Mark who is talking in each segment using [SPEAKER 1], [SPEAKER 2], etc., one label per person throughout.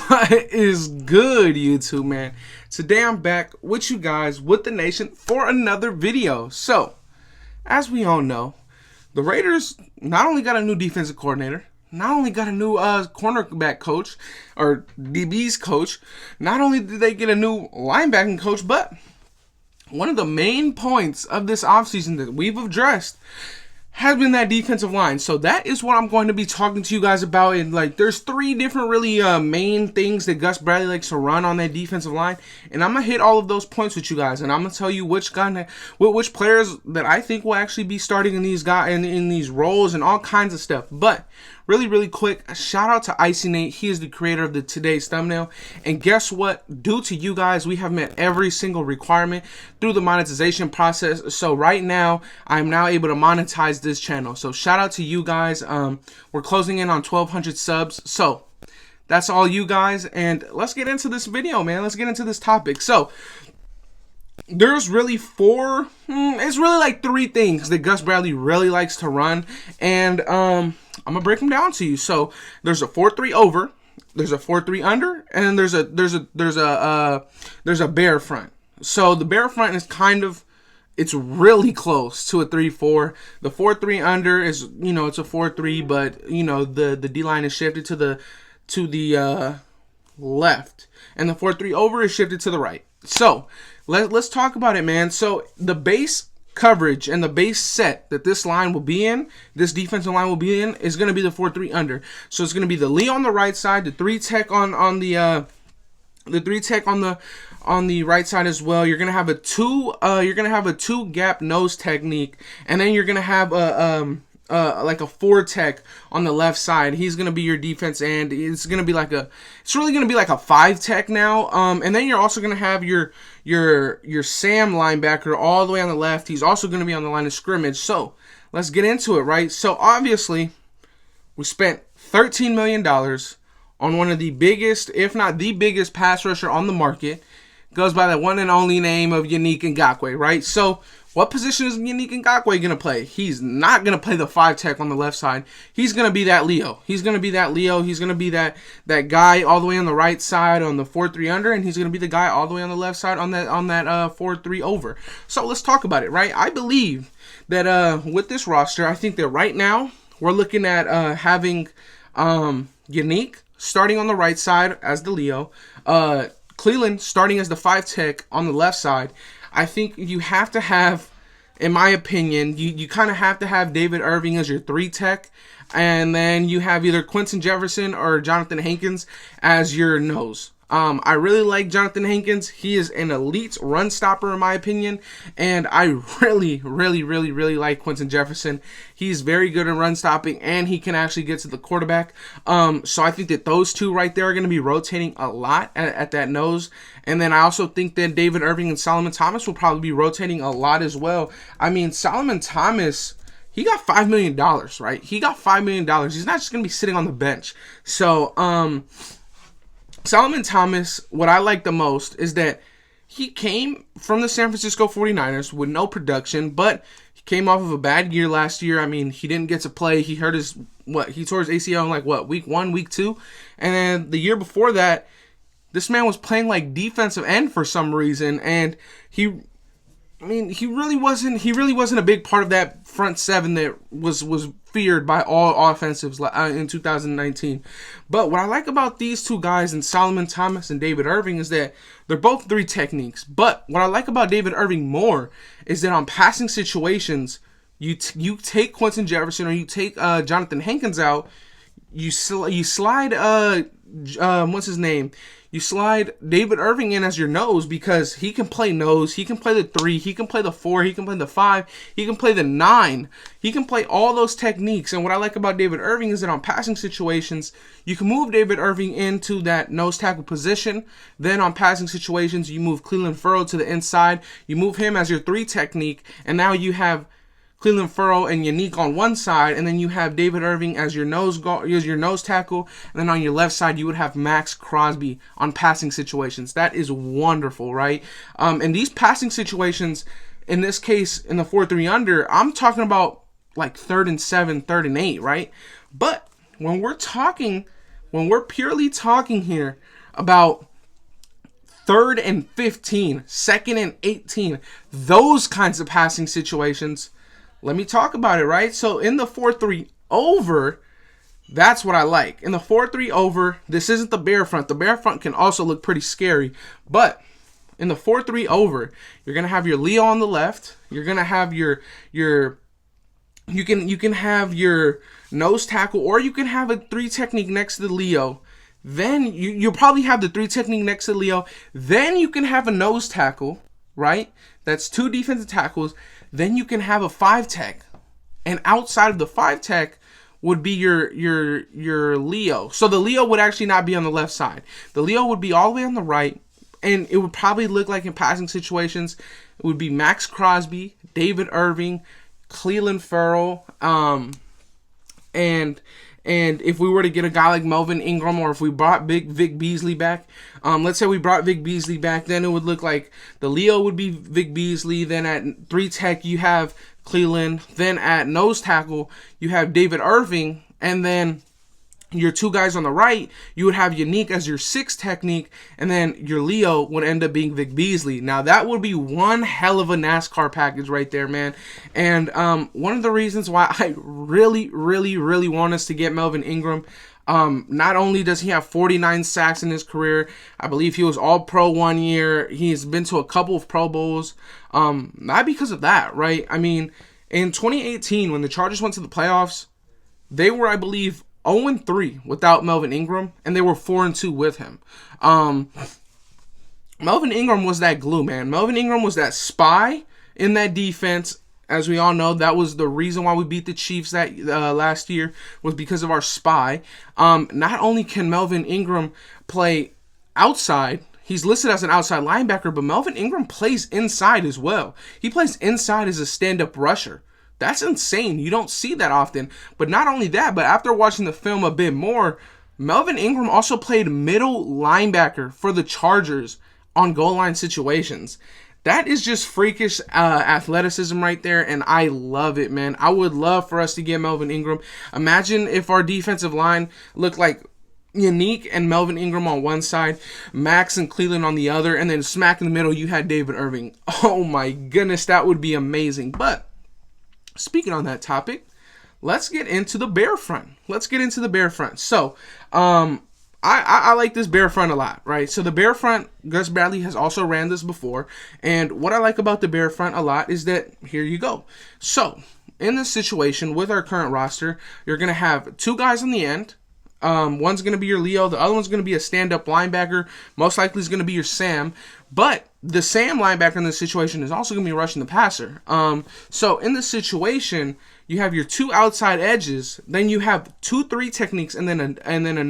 [SPEAKER 1] What is good, YouTube, man? Today I'm back with you guys, with the nation, for another video. So, as we all know, the Raiders not only got a new defensive coordinator, not only got a new cornerback coach, or DB's coach, not only did they get a new linebacking coach, but one of the main points of this offseason that we've addressed has been that defensive line. So that is what I'm going to be talking to you guys about. And there's three different really main things that Gus Bradley likes to run on that defensive line, and I'm gonna hit all of those points with you guys, and I'm gonna tell you which players that I think will actually be starting in these in these roles and all kinds of stuff. But really quick, a shout out to Icy Nate. He is the creator of today's thumbnail, and guess what? Due to you guys, we have met every single requirement through the monetization process. So right now, I'm now able to monetize this channel. So shout out to you guys. We're closing in on 1,200 subs. So that's all you guys, and let's get into this video, man. Let's get into this topic. So there's really it's really like three things that Gus Bradley really likes to run, and I'm gonna break them down to you. So there's a 4-3 over, there's a 4-3 under, and then there's a bear front. So the bear front is it's really close to a 3-4. The 4-3 under is, it's a 4-3, but the D line is shifted to the left, and the 4-3 over is shifted to the right. So let's talk about it, man. So the base coverage and the base set that this defensive line will be in, is going to be the 4-3 under. So it's going to be the Lee on the right side, the 3 tech on the 3 tech on the right side as well. You're going to have a two gap nose technique, and then you're going to have like a 4 tech on the left side. He's going to be your defense end. It's really going to be like a 5 tech now. And then you're also going to have your Sam linebacker all the way on the left. He's also going to be on the line of scrimmage. So let's get into it, right? So obviously we spent $13 million on one of the biggest, if not the biggest, pass rusher on the market. Goes by the one and only name of Yannick Ngakoue, right? So what position is Yannick Ngakoue going to play? He's not going to play the 5 tech on the left side. He's going to be that Leo. He's going to be that guy all the way on the right side on the 4-3 under, and he's going to be the guy all the way on the left side on that 4-3 over. So let's talk about it, right? I believe that with this roster, I think that right now we're looking at having Yannick starting on the right side as the Leo, Cleveland starting as the 5 tech on the left side. I think you have to have, in my opinion, you kind of have to have David Irving as your 3 tech, and then you have either Quentin Jefferson or Jonathan Hankins as your nose. I really like Jonathan Hankins. He is an elite run stopper in my opinion, and I really like Quentin Jefferson. He's very good at run stopping, and he can actually get to the quarterback. So I think that those two right there are going to be rotating a lot at that nose. And then I also think that David Irving and Solomon Thomas will probably be rotating a lot as well. I mean, Solomon Thomas, he got $5 million, right? He got $5 million. He's not just going to be sitting on the bench. So, Solomon Thomas, what I like the most is that he came from the San Francisco 49ers with no production, but he came off of a bad year last year. I mean, he didn't get to play. He tore his ACL in week 1, week 2. And then the year before that, this man was playing like defensive end for some reason, and he really wasn't a big part of that front seven that was feared by all offensives in 2019. But what I like about these two guys, and Solomon Thomas and David Irving, is that they're both 3 techniques. But what I like about David Irving more is that on passing situations, you take Quentin Jefferson or you take Jonathan Hankins out, you slide what's his name? You slide David Irving in as your nose, because he can play nose, he can play the 3, he can play the 4, he can play the 5, he can play the 9, he can play all those techniques. And what I like about David Irving is that on passing situations, you can move David Irving into that nose tackle position. Then on passing situations, you move Cleveland Furrow to the inside, you move him as your 3 technique, and now you have Cleveland Furrow and Yannick on one side, and then you have David Irving as your nose tackle, and then on your left side you would have Max Crosby on passing situations. That is wonderful, right? And these passing situations, in this case, in the 4-3 under, I'm talking about like 3rd and 7, 3rd and 8, right? But when we're talking when we're purely talking here about 3rd and 15, 2nd and 18, those kinds of passing situations, let me talk about it, right? So in the 4-3 over, that's what I like. In the 4-3 over, this isn't the bear front. The bear front can also look pretty scary, but in the 4-3 over, you're gonna have your Leo on the left. You're gonna have you can have your nose tackle, or you can have a 3 technique next to the Leo. Then you'll probably have the 3 technique next to Leo. Then you can have a nose tackle, right? That's 2 defensive tackles. Then you can have a 5 tech, and outside of the 5 tech would be your Leo. So the Leo would actually not be on the left side. The Leo would be all the way on the right, and it would probably look like in passing situations, it would be Max Crosby, David Irving, Clelin Ferrell, and if we were to get a guy like Melvin Ingram, or if we brought Vic Beasley back, let's say we brought Vic Beasley back, then it would look like the Leo would be Vic Beasley. Then at 3 tech, you have Cleveland. Then at nose tackle, you have David Irving. And then your 2 guys on the right, you would have Yannick as your 6 technique, and then your Leo would end up being Vic Beasley. Now, that would be one hell of a NASCAR package right there, man. And one of the reasons why I really, really, really want us to get Melvin Ingram, not only does he have 49 sacks in his career, I believe he was All-Pro 1 year. He's been to a couple of Pro Bowls. Not because of that, right? I mean, in 2018, when the Chargers went to the playoffs, they were, I believe, 0-3 without Melvin Ingram, and they were 4-2 with him. Melvin Ingram was that glue, man. Melvin Ingram was that spy in that defense. As we all know, that was the reason why we beat the Chiefs that last year, was because of our spy. Not only can Melvin Ingram play outside, he's listed as an outside linebacker, but Melvin Ingram plays inside as well. He plays inside as a stand-up rusher. That's insane. You don't see that often. But not only that, but after watching the film a bit more, Melvin Ingram also played middle linebacker for the Chargers on goal line situations. That is just freakish athleticism right there, and I love it, man. I would love for us to get Melvin Ingram. Imagine if our defensive line looked like Yannick and Melvin Ingram on one side, Max and Cleveland on the other, and then smack in the middle you had David Irving. Oh my goodness, that would be amazing. But speaking on that topic, let's get into the bear front. So, I like this bear front a lot, right? So the bear front, Gus Bradley has also ran this before, and what I like about the bear front a lot is that, here you go. So, in this situation, with our current roster, you're going to have 2 guys on the end. One's going to be your Leo, the other one's going to be a stand-up linebacker, most likely is going to be your Sam, but the Sam linebacker in this situation is also going to be rushing the passer. So in this situation, you have your 2 outside edges, then you have 2-3 techniques, and then a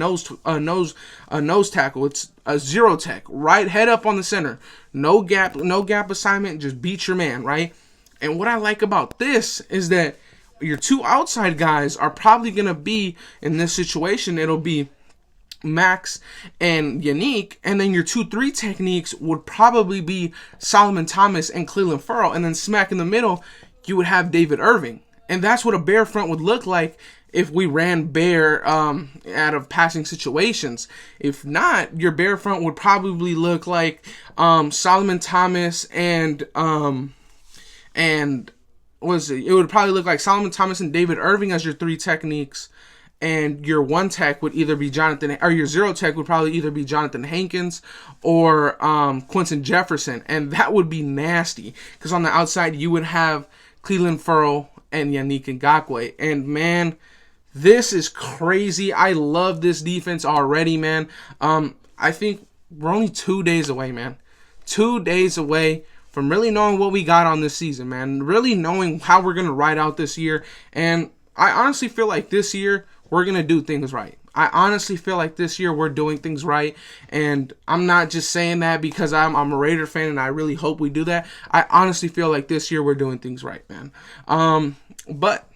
[SPEAKER 1] nose tackle. It's a 0 tech, right, head up on the center, no gap assignment, just beat your man, right? And what I like about this is that your 2 outside guys are probably going to be, in this situation, it'll be Max and Yannick, and then your 2-3 techniques would probably be Solomon Thomas and Clelin Ferrell, and then smack in the middle, you would have David Irving. And that's what a bear front would look like if we ran bear out of passing situations. If not, your bear front would probably look like Solomon Thomas and it would probably look like Solomon Thomas and David Irving as your 3 techniques, and your 1 tech would either be your 0 tech would probably either be Jonathan Hankins or Quentin Jefferson, and that would be nasty, because on the outside you would have Clelin Ferrell and Yannick Ngakoue, and man, this is crazy. I love this defense already, man. I think we're only 2 days away, man. 2 days away from really knowing what we got on this season, man. Really knowing how we're going to ride out this year. And I honestly feel like this year, we're going to do things right. I honestly feel like this year we're doing things right. And I'm not just saying that because I'm a Raider fan and I really hope we do that. I honestly feel like this year we're doing things right, man. But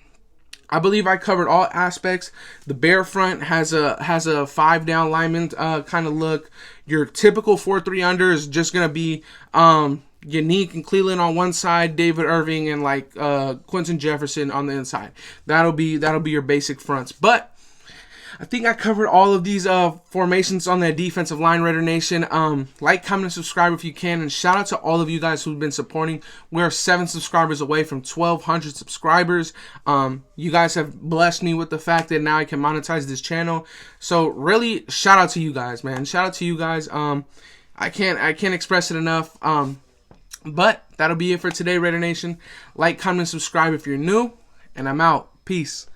[SPEAKER 1] I believe I covered all aspects. The bear front has a 5 down lineman kind of look. Your typical 4-3 under is just going to be Yannick and Cleveland on one side, David Irving and Quentin Jefferson on the inside. That'll be your basic fronts. But I think I covered all of these formations on that defensive line, Raider Nation. Like, comment, and subscribe if you can. And shout out to all of you guys who've been supporting. We're 7 subscribers away from 1,200 subscribers. You guys have blessed me with the fact that now I can monetize this channel. So really, shout out to you guys, man. Shout out to you guys. I can't express it enough. But that'll be it for today, Raider Nation. Like, comment, and subscribe if you're new. And I'm out. Peace.